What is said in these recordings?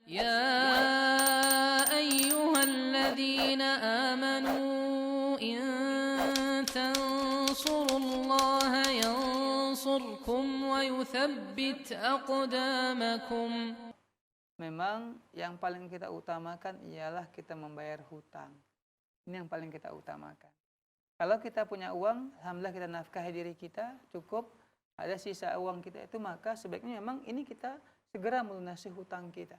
يا أيها الذين آمنوا إن تنصروا الله ينصركم ويثبت أقدامكم. Memang yang paling kita utamakan ialah kita membayar hutang. Ini yang paling kita utamakan. Kalau kita punya uang, alhamdulillah kita nafkahi diri kita, cukup. Ada sisa uang kita itu, maka sebaiknya memang ini kita segera melunasi hutang kita.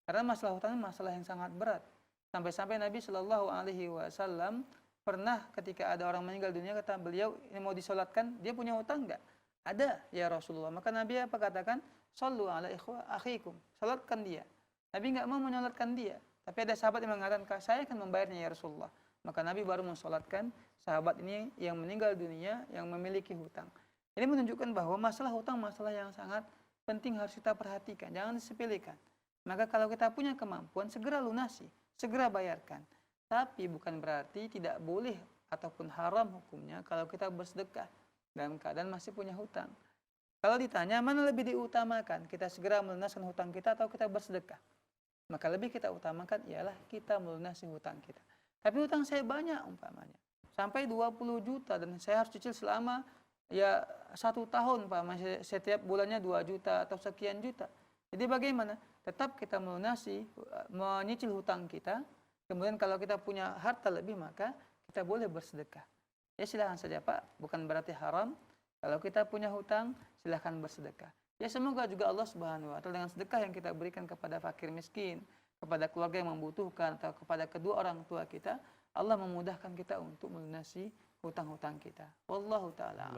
Karena masalah hutang ini masalah yang sangat berat. Sampai-sampai Nabi Shallallahu Alaihi Wasallam pernah ketika ada orang meninggal dunia, kata beliau, ini mau disolatkan, dia punya hutang enggak? Ada ya Rasulullah. Maka Nabi apa katakan? Sallu ala akhikum, salatkan dia. Nabi enggak mau menyolatkan dia, tapi ada sahabat yang mengatakan, saya akan membayarnya ya Rasulullah. Maka Nabi baru mensolatkan sahabat ini yang meninggal dunia yang memiliki hutang. Ini menunjukkan bahwa masalah hutang masalah yang sangat penting, harus kita perhatikan, jangan disepelekan. Maka kalau kita punya kemampuan, segera lunasi, segera bayarkan. Tapi bukan berarti tidak boleh ataupun haram hukumnya kalau kita bersedekah dalam keadaan masih punya hutang. Kalau ditanya mana lebih diutamakan, kita segera melunaskan hutang kita atau kita bersedekah, maka lebih kita utamakan ialah kita melunasi hutang kita. Tapi hutang saya banyak umpamanya, sampai 20 juta dan saya harus cicil selama 1 tahun umpamanya, setiap bulannya 2 juta atau sekian juta. Jadi bagaimana? Tetap kita melunasi, menyicil hutang kita. Kemudian kalau kita punya harta lebih, maka kita boleh bersedekah. Ya silahkan saja Pak, bukan berarti haram. Kalau kita punya hutang, silahkan bersedekah. Ya semoga juga Allah Subhanahu wa Ta'ala dengan sedekah yang kita berikan kepada fakir miskin, kepada keluarga yang membutuhkan, atau kepada kedua orang tua kita, Allah memudahkan kita untuk melunasi hutang-hutang kita. Wallahu ta'ala.